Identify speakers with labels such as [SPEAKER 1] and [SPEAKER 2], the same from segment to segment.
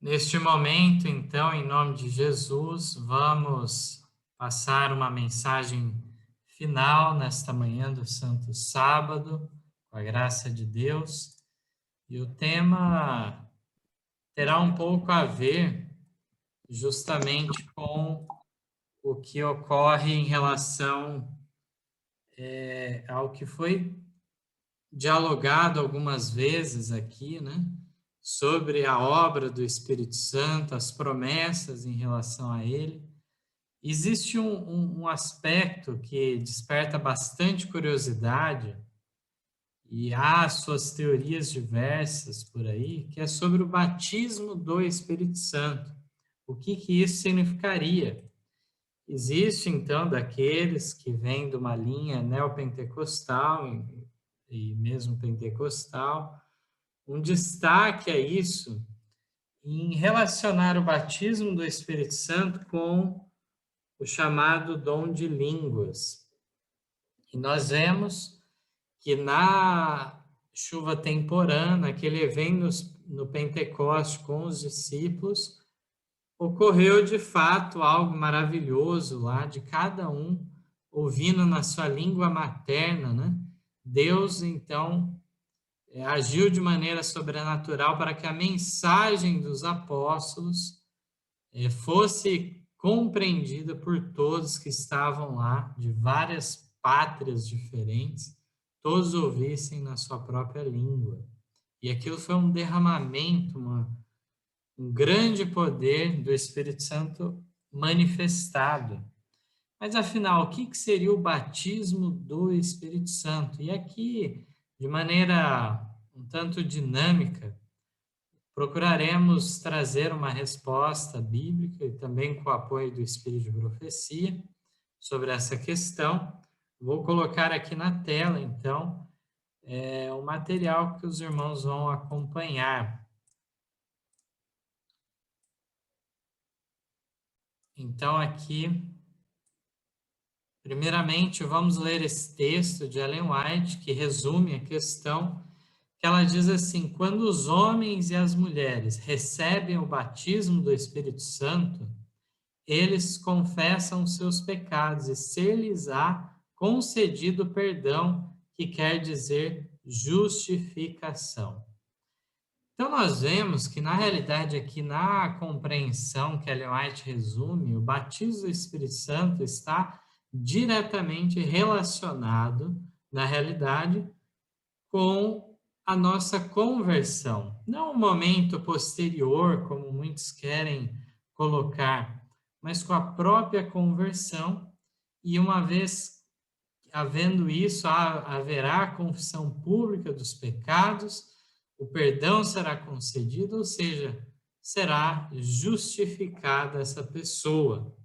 [SPEAKER 1] Neste momento, então, em nome de Jesus, vamos passar uma mensagem final nesta manhã do Santo Sábado, com a graça de Deus. E o tema terá um pouco a ver justamente com o que ocorre em relação ao que foi dialogado algumas vezes aqui, né? Sobre a obra do Espírito Santo, as promessas em relação a ele. Existe um aspecto que desperta bastante curiosidade e há suas teorias diversas por aí, que é sobre o batismo do Espírito Santo. O que isso significaria? Existe, então, daqueles que vêm de uma linha neopentecostal e mesmo pentecostal, um destaque a isso em relacionar o batismo do Espírito Santo com o chamado dom de línguas. E nós vemos que na chuva temporã, aquele evento no Pentecoste com os discípulos, ocorreu de fato algo maravilhoso lá, de cada um ouvindo na sua língua materna, né? Deus, então, agiu de maneira sobrenatural para que a mensagem dos apóstolos fosse compreendida por todos que estavam lá, de várias pátrias diferentes, todos ouvissem na sua própria língua. E aquilo foi um derramamento, um grande poder do Espírito Santo manifestado. Mas afinal, o que seria o batismo do Espírito Santo? E aqui, de maneira um tanto dinâmica, procuraremos trazer uma resposta bíblica e também com o apoio do Espírito de Profecia sobre essa questão. Vou colocar aqui na tela, então, o material que os irmãos vão acompanhar. Então, aqui, primeiramente, vamos ler esse texto de Ellen White, que resume a questão, que ela diz assim: quando os homens e as mulheres recebem o batismo do Espírito Santo, eles confessam seus pecados e ser-lhes-á concedido perdão, que quer dizer justificação. Então, nós vemos que, na realidade, aqui na compreensão que Ellen White resume, o batismo do Espírito Santo está diretamente relacionado, na realidade, com a nossa conversão. Não um momento posterior, como muitos querem colocar, mas com a própria conversão, e uma vez havendo isso, haverá a confissão pública dos pecados, o perdão será concedido, ou seja, será justificada essa pessoa.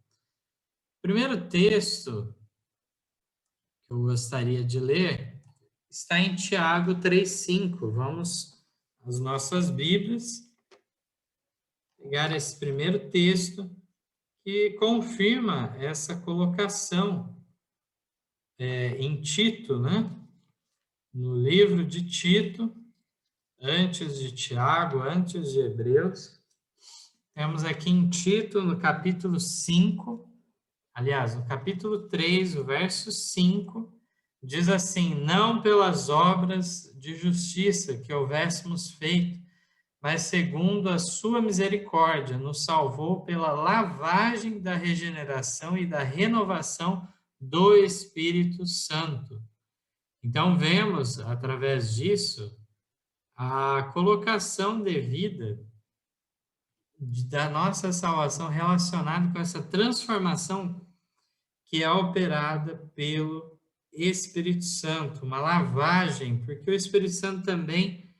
[SPEAKER 1] O primeiro texto que eu gostaria de ler está em Tiago 3,5. Vamos às nossas Bíblias, pegar esse primeiro texto que confirma essa colocação em Tito, né? No livro de Tito, antes de Tiago, antes de Hebreus. Temos aqui em Tito, no capítulo 5, aliás, no capítulo 3, o verso 5, diz assim: não pelas obras de justiça que houvéssemos feito, mas segundo a sua misericórdia, nos salvou pela lavagem da regeneração e da renovação do Espírito Santo. Então, vemos, através disso, a colocação devida da nossa salvação relacionada com essa transformação que é operada pelo Espírito Santo, uma lavagem, porque o Espírito Santo também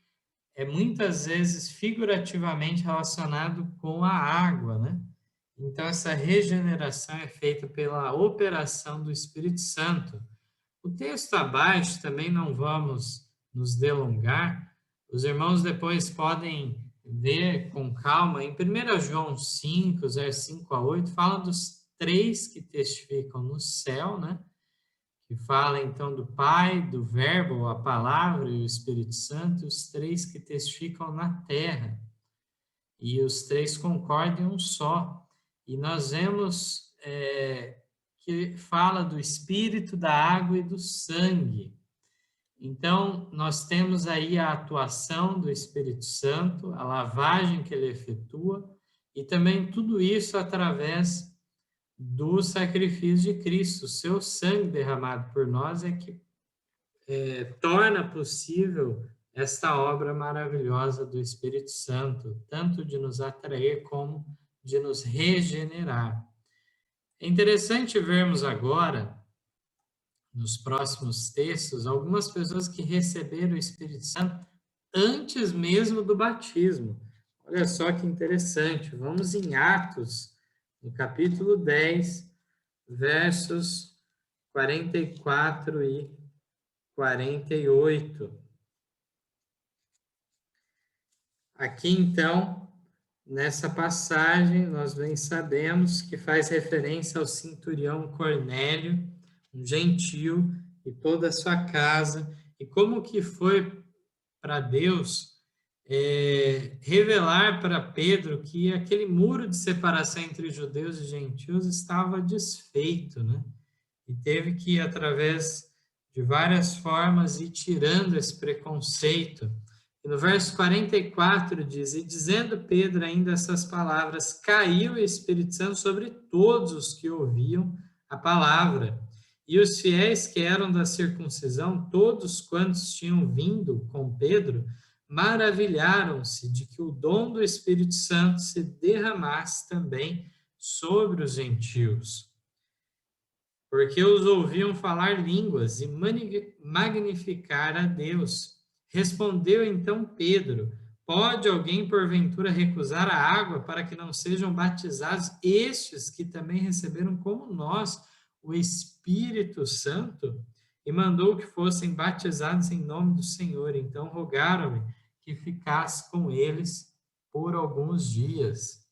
[SPEAKER 1] é muitas vezes figurativamente relacionado com a água, né? Então, essa regeneração é feita pela operação do Espírito Santo. O texto abaixo também não vamos nos delongar, os irmãos depois podem ver com calma. Em 1 João 5, versos 5 a 8, fala dos três que testificam no céu, né? Que fala então do Pai, do Verbo, a Palavra e o Espírito Santo, os três que testificam na terra. e os três concordam em um só. E nós vemos que fala do Espírito, da água e do sangue. Então, nós temos aí a atuação do Espírito Santo, a lavagem que ele efetua, e também tudo isso através do sacrifício de Cristo. O seu sangue derramado por nós é que torna possível esta obra maravilhosa do Espírito Santo, tanto de nos atrair como de nos regenerar. É interessante vermos agora, nos próximos textos, algumas pessoas que receberam o Espírito Santo antes mesmo do batismo. Olha só que interessante. Vamos em Atos, no capítulo 10, versos 44 e 48. Aqui, então, nessa passagem, nós bem sabemos que faz referência ao centurião Cornélio, um gentio, e toda a sua casa, e como que foi para Deus revelar para Pedro que aquele muro de separação entre judeus e gentios estava desfeito, né? E teve que, através de várias formas, ir tirando esse preconceito. E no verso 44 diz, e dizendo Pedro ainda essas palavras, caiu o Espírito Santo sobre todos os que ouviam a palavra. E os fiéis que eram da circuncisão, todos quantos tinham vindo com Pedro, maravilharam-se de que o dom do Espírito Santo se derramasse também sobre os gentios. Porque os ouviam falar línguas e magnificar a Deus. Respondeu então Pedro, pode alguém porventura recusar a água para que não sejam batizados estes que também receberam como nós o Espírito Santo? E mandou que fossem batizados em nome do Senhor. Então rogaram-me que ficasse com eles por alguns dias.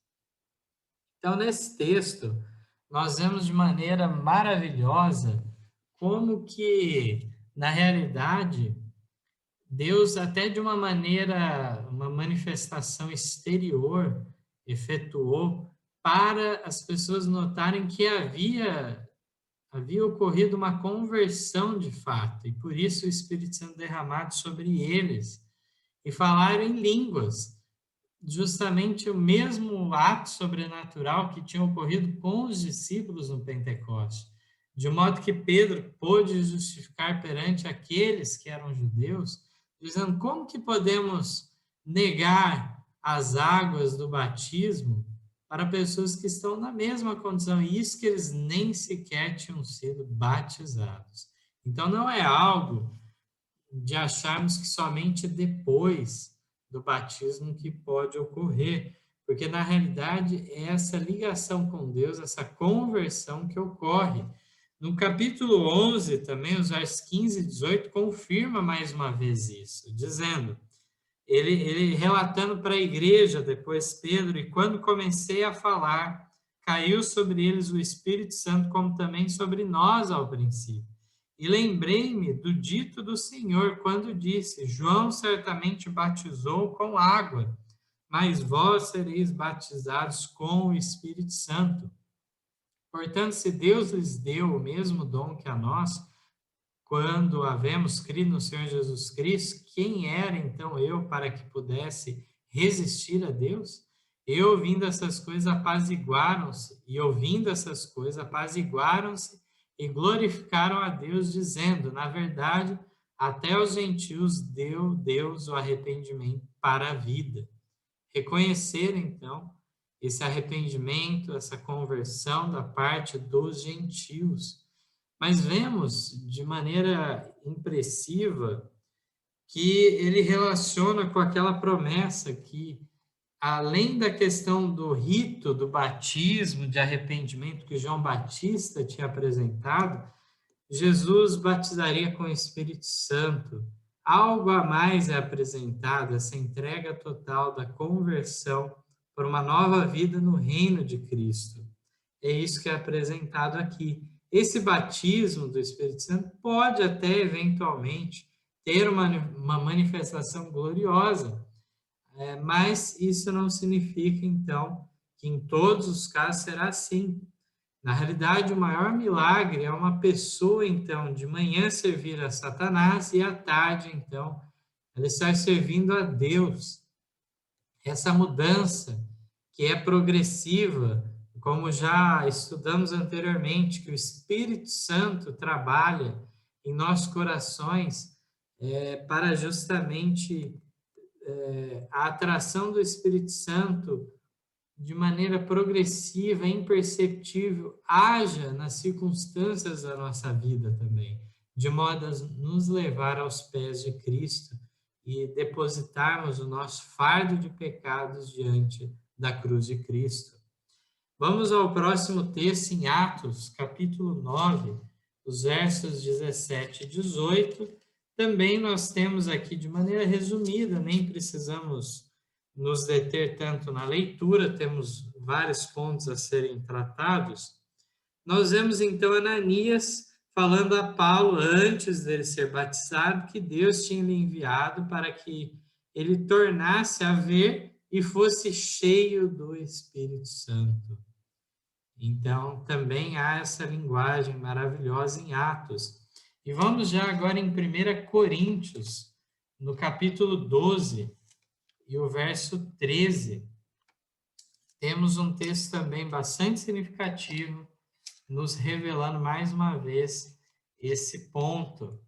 [SPEAKER 1] Então, nesse texto, nós vemos de maneira maravilhosa como que, na realidade, Deus, até de uma maneira, uma manifestação exterior, efetuou para as pessoas notarem que havia ocorrido uma conversão de fato, e por isso o Espírito Santo derramado sobre eles, e falaram em línguas, justamente o mesmo ato sobrenatural que tinha ocorrido com os discípulos no Pentecoste, de modo que Pedro pôde justificar perante aqueles que eram judeus, dizendo, como que podemos negar as águas do batismo para pessoas que estão na mesma condição, e isso que eles nem sequer tinham sido batizados. Então, não é algo de acharmos que somente depois do batismo que pode ocorrer, porque, na realidade, é essa ligação com Deus, essa conversão que ocorre. No capítulo 11, também, os versos 15 e 18, confirma mais uma vez isso, dizendo... Ele relatando para a igreja, depois Pedro, e quando comecei a falar, caiu sobre eles o Espírito Santo, como também sobre nós ao princípio. E lembrei-me do dito do Senhor, quando disse, João certamente batizou com água, mas vós sereis batizados com o Espírito Santo. Portanto, se Deus lhes deu o mesmo dom que a nós, quando havemos crido no Senhor Jesus Cristo, quem era então eu para que pudesse resistir a Deus? E ouvindo essas coisas apaziguaram-se, e glorificaram a Deus, dizendo, na verdade, até os gentios deu Deus o arrependimento para a vida. Reconhecer, então, esse arrependimento, essa conversão da parte dos gentios. Mas vemos de maneira impressiva que ele relaciona com aquela promessa que, além da questão do rito, do batismo, de arrependimento que João Batista tinha apresentado, Jesus batizaria com o Espírito Santo. Algo a mais é apresentado, essa entrega total da conversão por uma nova vida no reino de Cristo. É isso que é apresentado aqui. Esse batismo do Espírito Santo pode até, eventualmente, ter uma manifestação gloriosa. Mas isso não significa, então, que em todos os casos será assim. Na realidade, o maior milagre é uma pessoa, então, de manhã servir a Satanás e à tarde, então, ela estar servindo a Deus. Essa mudança, que é progressiva, como já estudamos anteriormente, que o Espírito Santo trabalha em nossos corações para justamente a atração do Espírito Santo de maneira progressiva, imperceptível, haja nas circunstâncias da nossa vida também, de modo a nos levar aos pés de Cristo e depositarmos o nosso fardo de pecados diante da cruz de Cristo. Vamos ao próximo texto em Atos, capítulo 9, os versos 17 e 18. Também nós temos aqui de maneira resumida, nem precisamos nos deter tanto na leitura, temos vários pontos a serem tratados. Nós vemos então Ananias falando a Paulo, antes dele ser batizado, que Deus tinha lhe enviado para que ele tornasse a ver e fosse cheio do Espírito Santo. Então, também há essa linguagem maravilhosa em Atos. E vamos já agora em 1 Coríntios, no capítulo 12, e o verso 13. Temos um texto também bastante significativo, nos revelando mais uma vez esse ponto.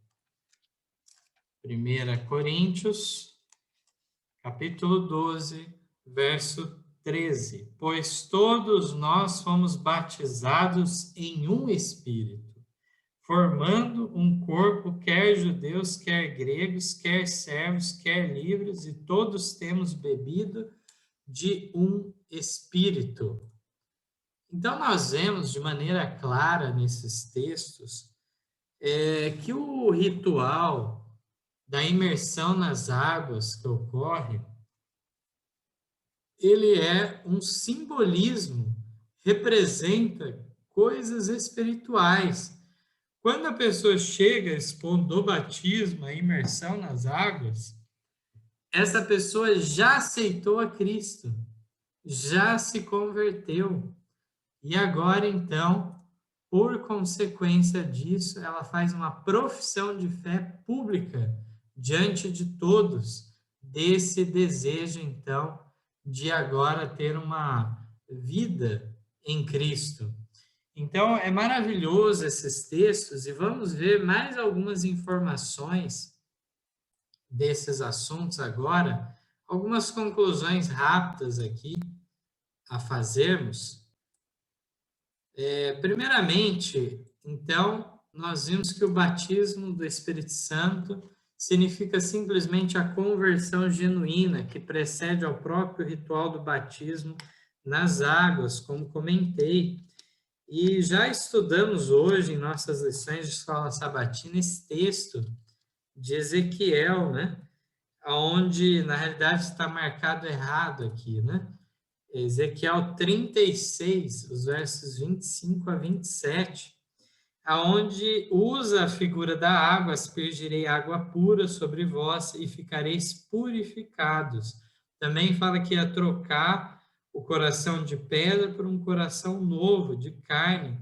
[SPEAKER 1] 1 Coríntios, capítulo 12, verso 13. Pois todos nós fomos batizados em um Espírito, formando um corpo, quer judeus, quer gregos, quer servos, quer livres, e todos temos bebido de um Espírito. Então, nós vemos de maneira clara nesses textos que o ritual da imersão nas águas que ocorre, ele é um simbolismo, representa coisas espirituais. Quando a pessoa chega expondo o batismo, a imersão nas águas, essa pessoa já aceitou a Cristo, já se converteu. E agora, então, por consequência disso, ela faz uma profissão de fé pública diante de todos, desse desejo, então, de agora ter uma vida em Cristo. Então, é maravilhoso esses textos, e vamos ver mais algumas informações desses assuntos agora, algumas conclusões rápidas aqui a fazermos. Primeiramente, então, nós vimos que o batismo do Espírito Santo significa simplesmente a conversão genuína que precede ao próprio ritual do batismo nas águas, como comentei. E já estudamos hoje em nossas lições de escola sabatina esse texto de Ezequiel, né? Onde, na realidade, está marcado errado aqui, né? Ezequiel 36, os versos 25 a 27, aonde usa a figura da água: aspergirei água pura sobre vós e ficareis purificados. Também fala que ia trocar o coração de pedra por um coração novo, de carne.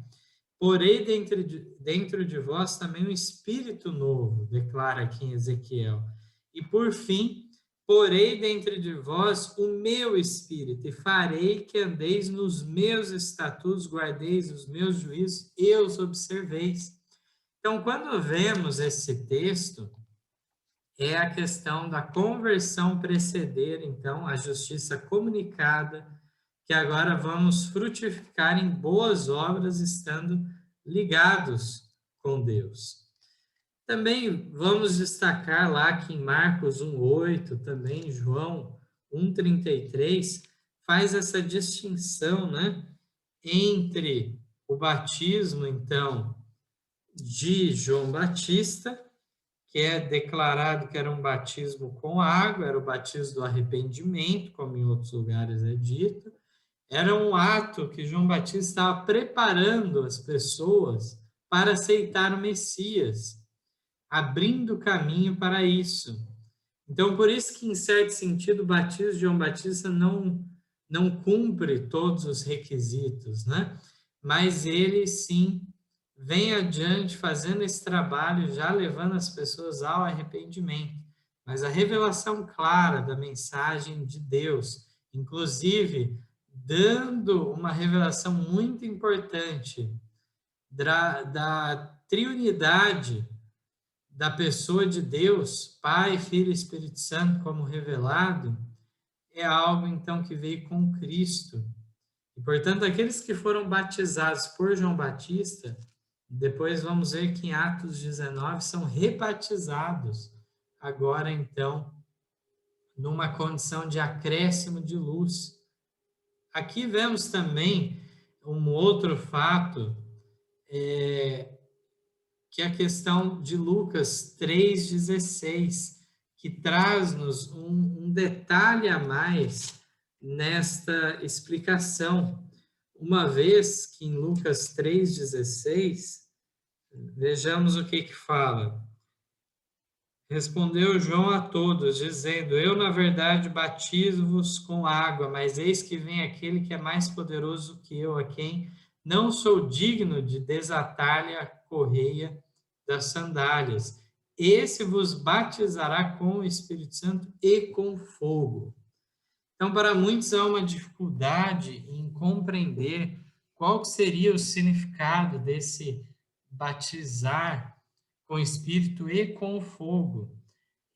[SPEAKER 1] Porei dentro de vós também um espírito novo, declara aqui em Ezequiel. E por fim, porei dentro de vós o meu espírito, e farei que andeis nos meus estatutos, guardeis os meus juízos e os observeis. Então, quando vemos esse texto, é a questão da conversão preceder, então, a justiça comunicada, que agora vamos frutificar em boas obras, estando ligados com Deus. Também vamos destacar lá que em Marcos 1,8, também João 1,33, faz essa distinção, né, entre o batismo, então, de João Batista, que é declarado que era um batismo com água, era o batismo do arrependimento, como em outros lugares é dito. Era um ato que João Batista estava preparando as pessoas para aceitar o Messias, abrindo caminho para isso. Então, por isso que, em certo sentido, o batismo de João Batista não cumpre todos os requisitos, né? Mas ele, sim, vem adiante fazendo esse trabalho, já levando as pessoas ao arrependimento. Mas a revelação clara da mensagem de Deus, inclusive dando uma revelação muito importante da triunidade da pessoa de Deus, Pai, Filho e Espírito Santo, como revelado, é algo então que veio com Cristo. E, portanto, aqueles que foram batizados por João Batista, depois vamos ver que em Atos 19 são rebatizados, agora então, numa condição de acréscimo de luz. Aqui vemos também um outro fato, que é a questão de Lucas 3,16, que traz-nos um detalhe a mais nesta explicação. Uma vez que em Lucas 3,16, vejamos o que fala. Respondeu João a todos, dizendo: Eu, na verdade, batizo-vos com água, mas eis que vem aquele que é mais poderoso que eu, a quem não sou digno de desatar-lhe a correia das sandálias. Esse vos batizará com o Espírito Santo e com fogo. Então, para muitos há uma dificuldade em compreender qual seria o significado desse batizar com o Espírito e com o fogo.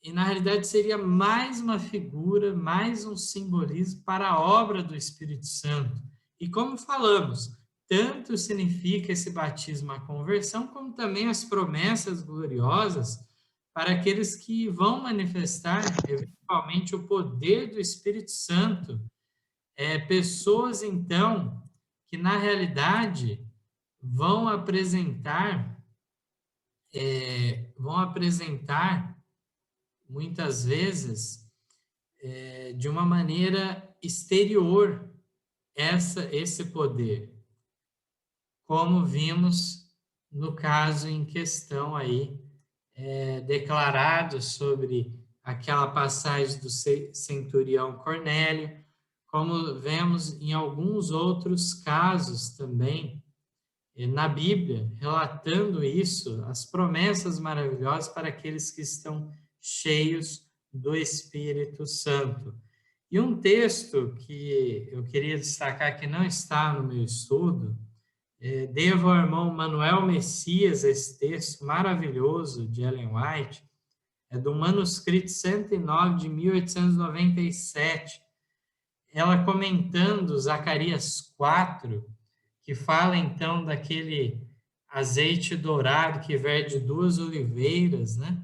[SPEAKER 1] E, na realidade, seria mais uma figura, mais um simbolismo para a obra do Espírito Santo. E como falamos, tanto significa esse batismo a conversão, como também as promessas gloriosas para aqueles que vão manifestar, eventualmente, o poder do Espírito Santo. Pessoas, então, que, na realidade, vão apresentar muitas vezes de uma maneira exterior esse poder, como vimos no caso em questão aí, declarado sobre aquela passagem do centurião Cornélio, como vemos em alguns outros casos também na Bíblia, relatando isso, as promessas maravilhosas para aqueles que estão cheios do Espírito Santo. E um texto que eu queria destacar que não está no meu estudo, devo ao irmão Manuel Messias esse texto maravilhoso de Ellen White, é do manuscrito 109 de 1897, ela comentando Zacarias 4, que fala então daquele azeite dourado que verde duas oliveiras, né?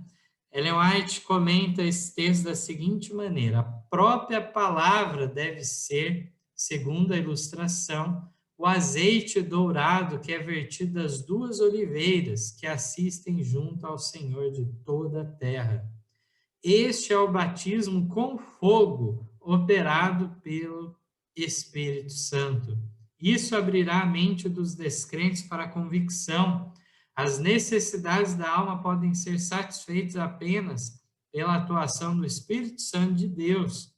[SPEAKER 1] Ellen White comenta esse texto da seguinte maneira: a própria palavra deve ser, segundo a ilustração, o azeite dourado que é vertido das duas oliveiras que assistem junto ao Senhor de toda a terra. Este é o batismo com fogo operado pelo Espírito Santo. Isso abrirá a mente dos descrentes para a convicção. As necessidades da alma podem ser satisfeitas apenas pela atuação do Espírito Santo de Deus.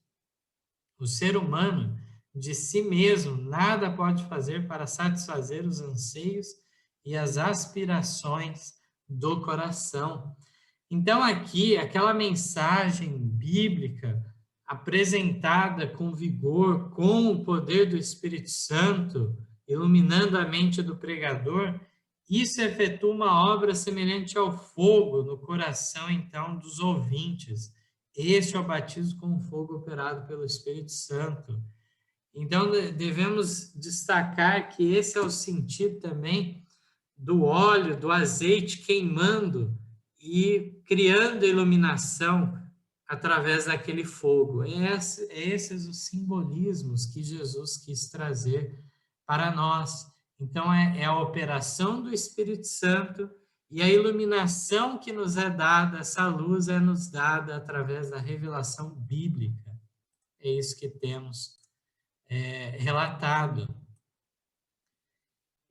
[SPEAKER 1] O ser humano, de si mesmo, nada pode fazer para satisfazer os anseios e as aspirações do coração. Então, aqui, aquela mensagem bíblica apresentada com vigor, com o poder do Espírito Santo, iluminando a mente do pregador, isso efetua uma obra semelhante ao fogo no coração, então, dos ouvintes. Este é o batismo com fogo operado pelo Espírito Santo. Então, devemos destacar que esse é o sentido também do óleo, do azeite queimando e criando iluminação através daquele fogo. Esses os simbolismos que Jesus quis trazer para nós. Então, é a operação do Espírito Santo e a iluminação que nos é dada, essa luz é nos dada através da revelação bíblica. É isso que temos relatado.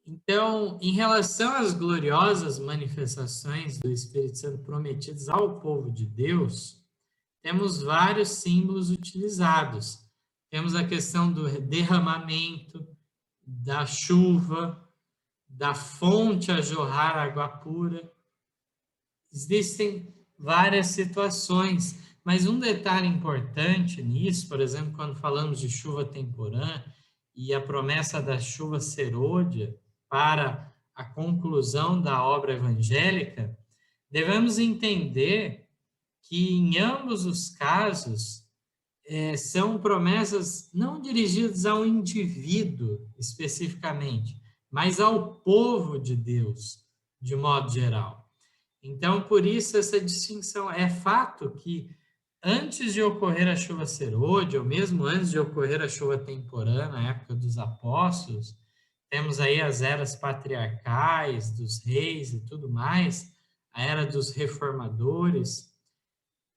[SPEAKER 1] Então, em relação às gloriosas manifestações do Espírito Santo prometidas ao povo de Deus, temos vários símbolos utilizados. Temos a questão do derramamento, da chuva, da fonte a jorrar água pura. Existem várias situações, mas um detalhe importante nisso, por exemplo, quando falamos de chuva temporã e a promessa da chuva serôdia para a conclusão da obra evangélica, devemos entender que em ambos os casos são promessas não dirigidas ao indivíduo especificamente, mas ao povo de Deus, de modo geral. Então, por isso, essa distinção. É fato que antes de ocorrer a chuva serôdia, ou mesmo antes de ocorrer a chuva temporã, na época dos apóstolos, temos aí as eras patriarcais, dos reis e tudo mais, a era dos reformadores.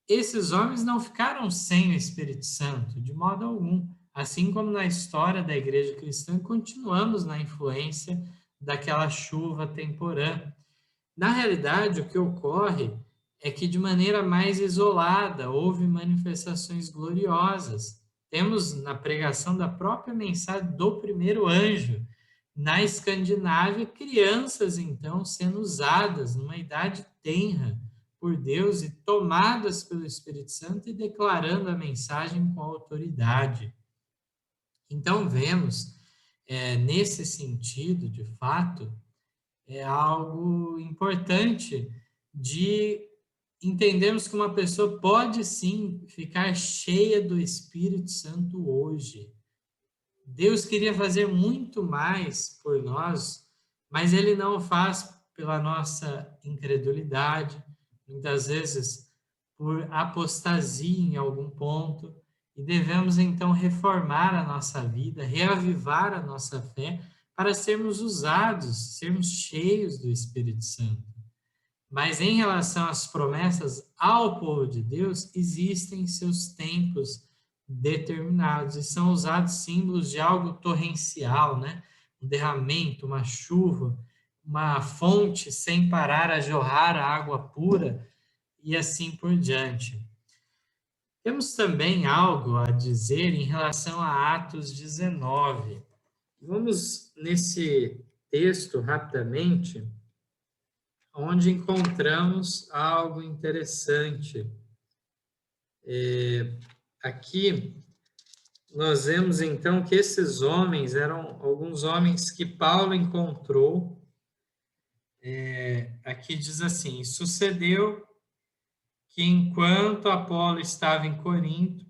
[SPEAKER 1] Esses homens não ficaram sem o Espírito Santo, de modo algum. Assim como na história da igreja cristã, continuamos na influência daquela chuva temporã. Na realidade, o que ocorre é que, de maneira mais isolada, houve manifestações gloriosas. Temos na pregação da própria mensagem do primeiro anjo, na Escandinávia, crianças, então, sendo usadas numa idade tenra por Deus e tomadas pelo Espírito Santo e declarando a mensagem com autoridade. Então, vemos, nesse sentido, de fato, é algo importante de entendermos que uma pessoa pode sim ficar cheia do Espírito Santo hoje. Deus queria fazer muito mais por nós, mas Ele não o faz pela nossa incredulidade, muitas vezes por apostasia em algum ponto, e devemos então reformar a nossa vida, reavivar a nossa fé, para sermos usados, sermos cheios do Espírito Santo. Mas em relação às promessas ao povo de Deus, existem seus tempos determinados e são usados símbolos de algo torrencial, né? Um derramamento, uma chuva, uma fonte sem parar a jorrar a água pura e assim por diante. Temos também algo a dizer em relação a Atos 19. Vamos nesse texto rapidamente, onde encontramos algo interessante. Aqui nós vemos então que esses homens eram alguns homens que Paulo encontrou. Aqui diz assim: sucedeu que enquanto Apolo estava em Corinto,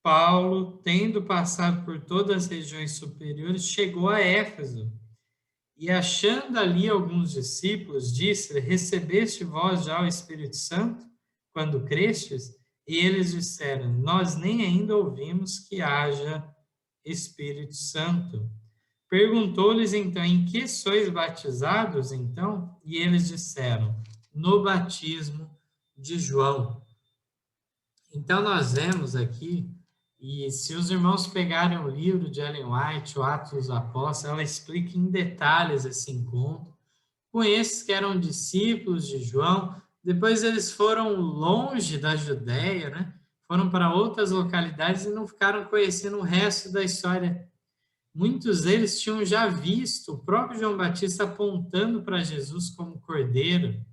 [SPEAKER 1] Paulo, tendo passado por todas as regiões superiores, chegou a Éfeso. E achando ali alguns discípulos, disse: recebeste vós já o Espírito Santo quando crestes? E eles disseram: nós nem ainda ouvimos que haja Espírito Santo. Perguntou-lhes então: em que sois batizados então? E eles disseram: no batismo de João. Então nós vemos aqui, e se os irmãos pegarem o livro de Ellen White, o Atos dos Apóstolos, ela explica em detalhes esse encontro com esses que eram discípulos de João. Depois eles foram longe da Judéia, né? Foram para outras localidades e não ficaram conhecendo o resto da história. Muitos deles tinham já visto o próprio João Batista apontando para Jesus como Cordeiro,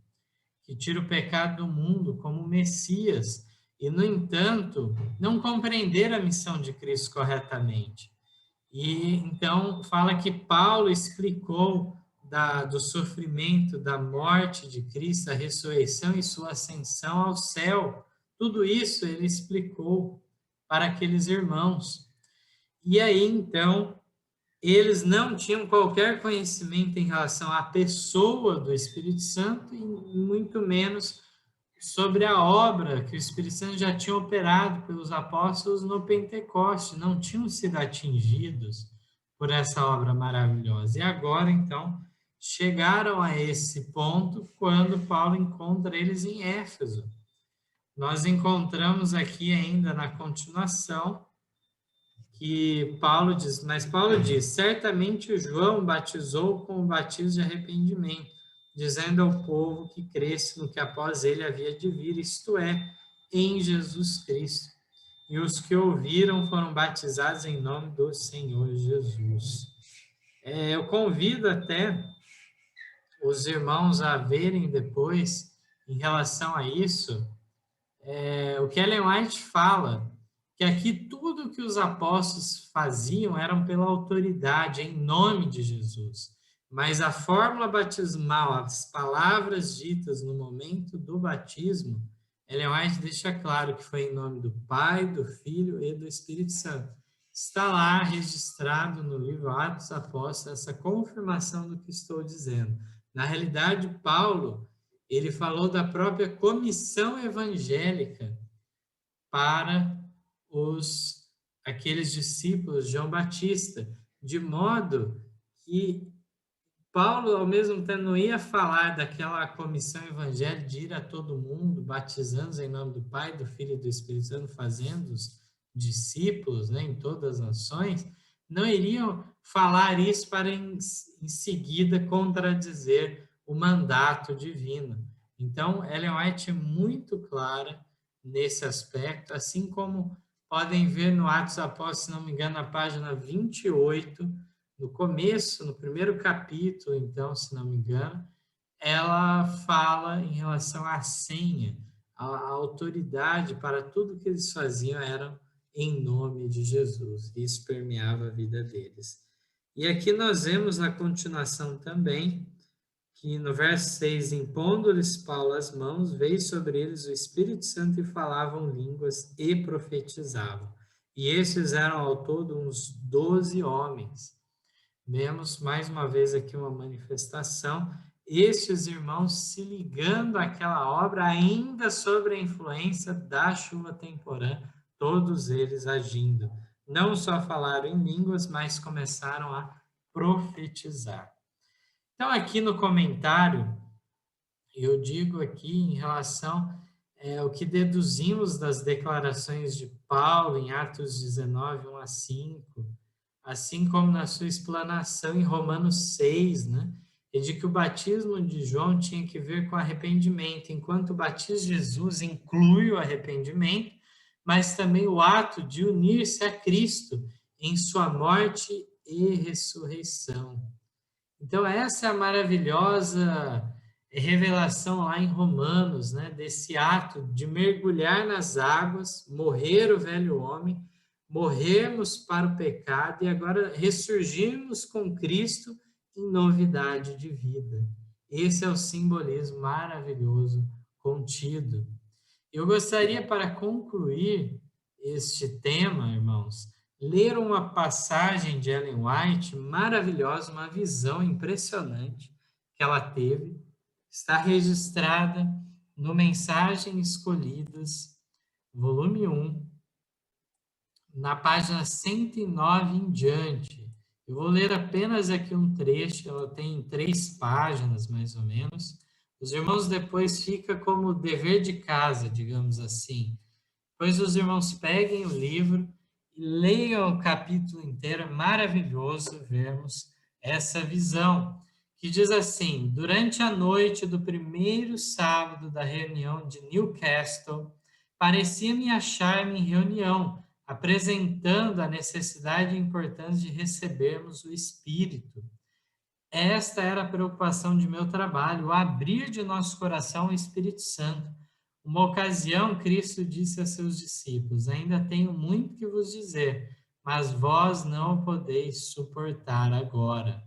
[SPEAKER 1] que tira o pecado do mundo, como Messias, e, no entanto, não compreenderam a missão de Cristo corretamente. E, então, fala que Paulo explicou do sofrimento, da morte de Cristo, a ressurreição e sua ascensão ao céu. Tudo isso ele explicou para aqueles irmãos. E aí, então, eles não tinham qualquer conhecimento em relação à pessoa do Espírito Santo e muito menos sobre a obra que o Espírito Santo já tinha operado pelos apóstolos no Pentecoste, não tinham sido atingidos por essa obra maravilhosa. E agora, então, chegaram a esse ponto quando Paulo encontra eles em Éfeso. Nós encontramos aqui ainda na continuação que Paulo diz, certamente João batizou com o batismo de arrependimento, dizendo ao povo que cresce no que após ele havia de vir, isto é, em Jesus Cristo. E os que ouviram foram batizados em nome do Senhor Jesus. Eu convido até os irmãos a verem depois, em relação a isso, o que Ellen White fala, que aqui tudo que os apóstolos faziam eram pela autoridade, em nome de Jesus. Mas a fórmula batismal, as palavras ditas no momento do batismo, Ellen White deixa claro que foi em nome do Pai, do Filho e do Espírito Santo. Está lá registrado no livro Atos Apóstolos essa confirmação do que estou dizendo. Na realidade, Paulo, ele falou da própria comissão evangélica para aqueles discípulos de João Batista, de modo que Paulo, ao mesmo tempo, não ia falar daquela comissão evangélica de ir a todo mundo, batizando em nome do Pai, do Filho e do Espírito Santo, fazendo os discípulos, né, em todas as nações, não iriam falar isso para em seguida contradizer o mandato divino. Então, Ellen White é muito clara nesse aspecto, assim como podem ver no Atos Apóstolos, se não me engano, na página 28, no começo, no primeiro capítulo, então, se não me engano, ela fala em relação à senha, a autoridade para tudo que eles faziam era em nome de Jesus. Isso permeava a vida deles. E aqui nós vemos na continuação também, que no verso 6, impondo-lhes Paulo as mãos, veio sobre eles o Espírito Santo e falavam línguas e profetizavam. E estes eram ao todo uns 12 homens. Vemos mais uma vez aqui uma manifestação, estes irmãos se ligando àquela obra, ainda sob a influência da chuva temporã, todos eles agindo. Não só falaram em línguas, mas começaram a profetizar. Então, aqui no comentário, eu digo aqui em relação ao que deduzimos das declarações de Paulo em Atos 19, 1 a 5, assim como na sua explanação em Romanos 6, né? E de que o batismo de João tinha que ver com arrependimento, enquanto o batismo de Jesus inclui o arrependimento, mas também o ato de unir-se a Cristo em sua morte e ressurreição. Então, essa é a maravilhosa revelação lá em Romanos, né? Desse ato de mergulhar nas águas, morrer o velho homem, morrermos para o pecado e agora ressurgirmos com Cristo em novidade de vida. Esse é o simbolismo maravilhoso contido. Eu gostaria, para concluir este tema, irmãos, ler uma passagem de Ellen White maravilhosa, uma visão impressionante que ela teve, está registrada no Mensagens Escolhidas, volume 1, na página 109 em diante. Eu vou ler apenas aqui um trecho, ela tem 3 páginas, mais ou menos. Os irmãos depois fica como dever de casa, digamos assim. Pois os irmãos peguem o livro e leiam o capítulo inteiro, é maravilhoso vermos essa visão, que diz assim: durante a noite do primeiro sábado da reunião de Newcastle, parecia-me achar-me em reunião, apresentando a necessidade e importância de recebermos o Espírito. Esta era a preocupação de meu trabalho, o abrir de nosso coração o Espírito Santo. Uma ocasião, Cristo disse a seus discípulos: ainda tenho muito que vos dizer, mas vós não o podeis suportar agora.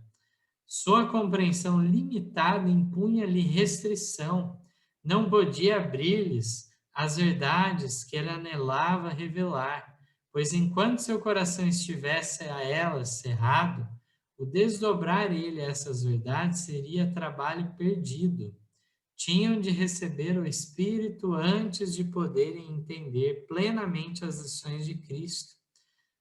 [SPEAKER 1] Sua compreensão limitada impunha-lhe restrição. Não podia abrir-lhes as verdades que ele anelava revelar, pois enquanto seu coração estivesse a elas cerrado, o desdobrar ele essas verdades seria trabalho perdido. Tinham de receber o Espírito antes de poderem entender plenamente as lições de Cristo.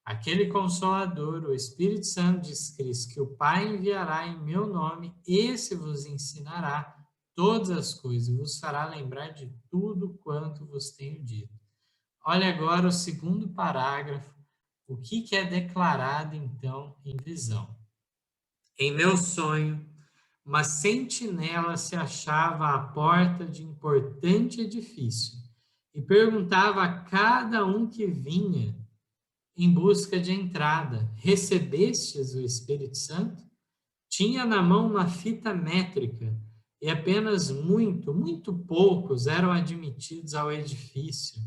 [SPEAKER 1] Aquele Consolador, o Espírito Santo, diz Cristo, que o Pai enviará em meu nome, esse vos ensinará todas as coisas, e vos fará lembrar de tudo quanto vos tenho dito. Olha agora o segundo parágrafo, o que é declarado então em visão. Em meu sonho, uma sentinela se achava à porta de importante edifício, e perguntava a cada um que vinha em busca de entrada: recebestes o Espírito Santo? Tinha na mão uma fita métrica e apenas muito poucos eram admitidos ao edifício.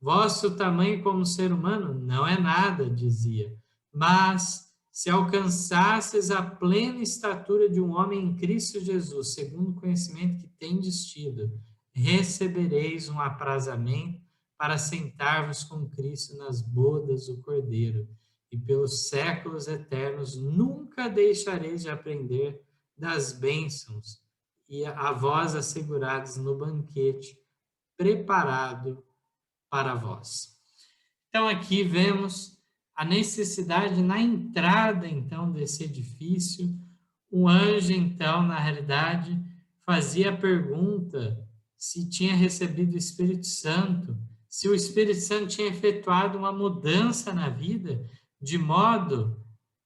[SPEAKER 1] Vosso tamanho como ser humano não é nada, dizia, mas se alcançasses a plena estatura de um homem em Cristo Jesus, segundo o conhecimento que tendes tido, recebereis um aprazamento para sentar-vos com Cristo nas bodas do Cordeiro, e pelos séculos eternos nunca deixareis de aprender das bênçãos e a vós assegurados no banquete preparado para vós. Então aqui vemos a necessidade na entrada então desse edifício. O anjo então, na realidade, fazia a pergunta se tinha recebido o Espírito Santo, se o Espírito Santo tinha efetuado uma mudança na vida, de modo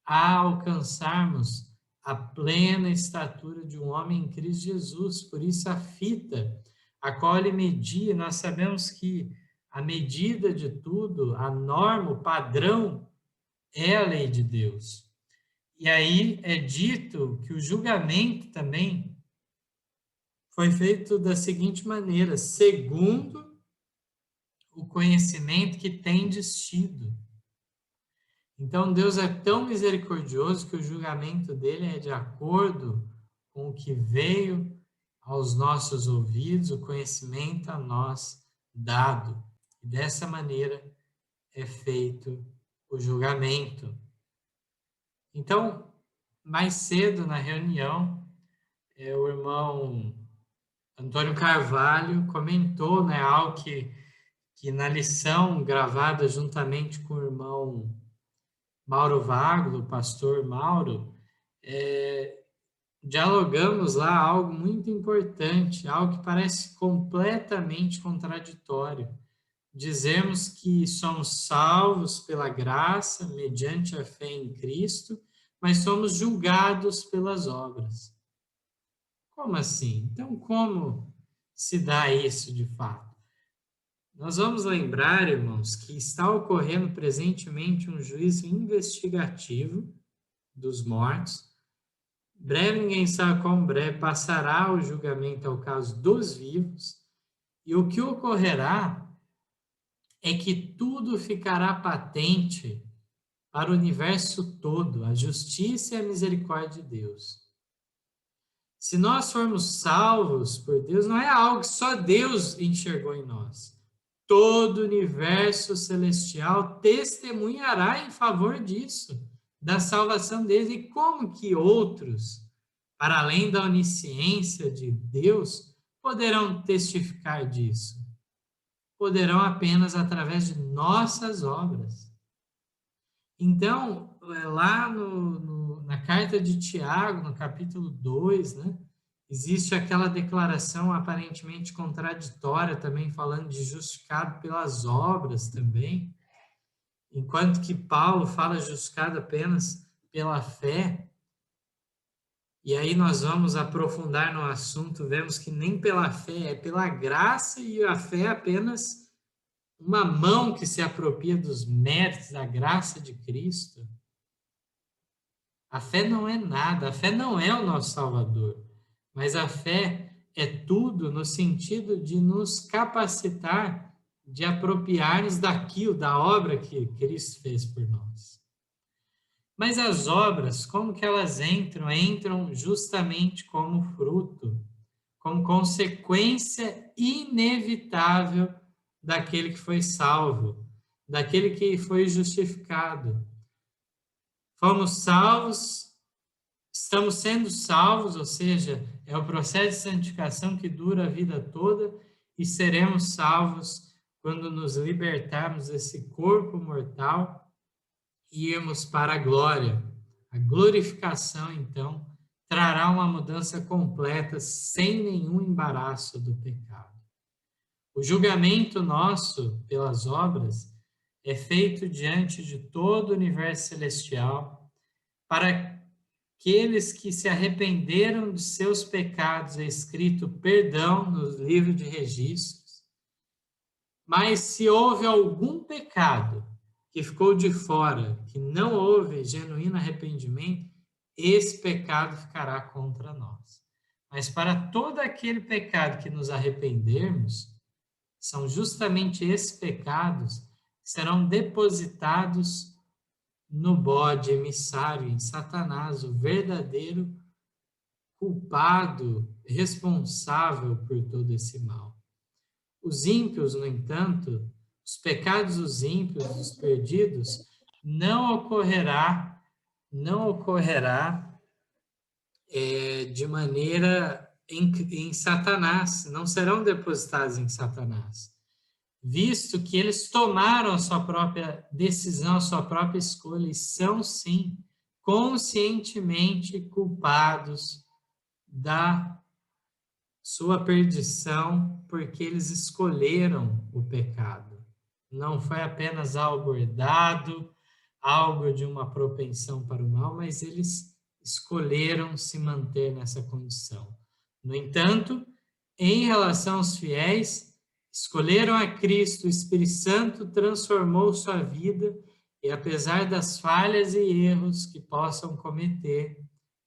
[SPEAKER 1] a alcançarmos a plena estatura de um homem em Cristo Jesus. Por isso a fita, a qual ele media, nós sabemos que a medida de tudo, a norma, o padrão, é a lei de Deus. E aí é dito que o julgamento também foi feito da seguinte maneira: segundo o conhecimento que tendes tido. Então Deus é tão misericordioso que o julgamento dele é de acordo com o que veio aos nossos ouvidos, o conhecimento a nós dado. E dessa maneira é feito o julgamento. Então, mais cedo na reunião, o irmão Antônio Carvalho comentou, né, algo que na lição gravada juntamente com o irmão Mauro Vaglo, o pastor Mauro, dialogamos lá algo muito importante, algo que parece completamente contraditório. Dizemos que somos salvos pela graça, mediante a fé em Cristo, mas somos julgados pelas obras. Como assim? Então, como se dá isso de fato? Nós vamos lembrar, irmãos, que está ocorrendo presentemente um juízo investigativo dos mortos. Breve, ninguém sabe quão breve, passará o julgamento ao caso dos vivos, e o que ocorrerá é que tudo ficará patente para o universo todo, a justiça e a misericórdia de Deus. Se nós formos salvos por Deus, não é algo que só Deus enxergou em nós. Todo o universo celestial testemunhará em favor disso, da salvação deles. E como que outros, para além da onisciência de Deus, poderão testificar disso? Poderão apenas através de nossas obras. Então, lá na carta de Tiago, no capítulo 2, né, existe aquela declaração aparentemente contraditória também, falando de justificado pelas obras também, enquanto que Paulo fala justificado apenas pela fé. E aí nós vamos aprofundar no assunto, vemos que nem pela fé, é pela graça, e a fé é apenas uma mão que se apropria dos méritos da graça de Cristo. A fé não é nada, a fé não é o nosso Salvador, mas a fé é tudo no sentido de nos capacitar de apropriar-nos daquilo, da obra que Cristo fez por nós. Mas as obras, como que elas entram? Entram justamente como fruto, como consequência inevitável daquele que foi salvo, daquele que foi justificado. Fomos salvos, estamos sendo salvos, ou seja, é o processo de santificação que dura a vida toda, e seremos salvos quando nos libertarmos desse corpo mortal e irmos para a glória. A glorificação, então, trará uma mudança completa, sem nenhum embaraço do pecado. O julgamento nosso pelas obras é feito diante de todo o universo celestial, para aqueles que se arrependeram de seus pecados, é escrito perdão no livro de registros. Mas se houve algum pecado que ficou de fora, que não houve genuíno arrependimento, esse pecado ficará contra nós. Mas para todo aquele pecado que nos arrependermos, são justamente esses pecados que serão depositados no bode emissário, em Satanás, o verdadeiro culpado, responsável por todo esse mal. Os ímpios, no entanto, os pecados dos ímpios, dos perdidos, não ocorrerá de maneira em Satanás, não serão depositados em Satanás, visto que eles tomaram a sua própria decisão, a sua própria escolha, e são, sim, conscientemente culpados da sua perdição, porque eles escolheram o pecado. Não foi apenas algo herdado, algo de uma propensão para o mal, mas eles escolheram se manter nessa condição. No entanto, em relação aos fiéis, escolheram a Cristo, o Espírito Santo transformou sua vida e, apesar das falhas e erros que possam cometer,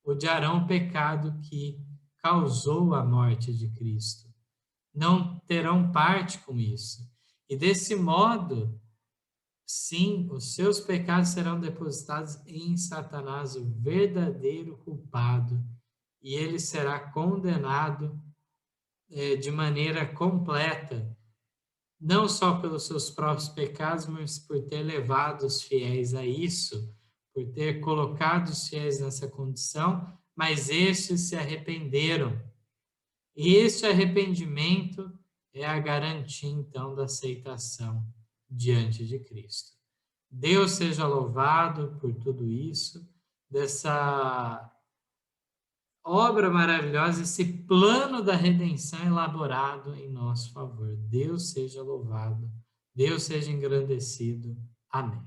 [SPEAKER 1] odiarão o pecado que causou a morte de Cristo. Não terão parte com isso. E desse modo, sim, os seus pecados serão depositados em Satanás, o verdadeiro culpado, e ele será condenado de maneira completa, não só pelos seus próprios pecados, mas por ter levado os fiéis a isso, por ter colocado os fiéis nessa condição, mas estes se arrependeram. E este arrependimento é a garantia, então, da aceitação diante de Cristo. Deus seja louvado por tudo isso, dessa obra maravilhosa, esse plano da redenção elaborado em nosso favor. Deus seja louvado, Deus seja engrandecido. Amém.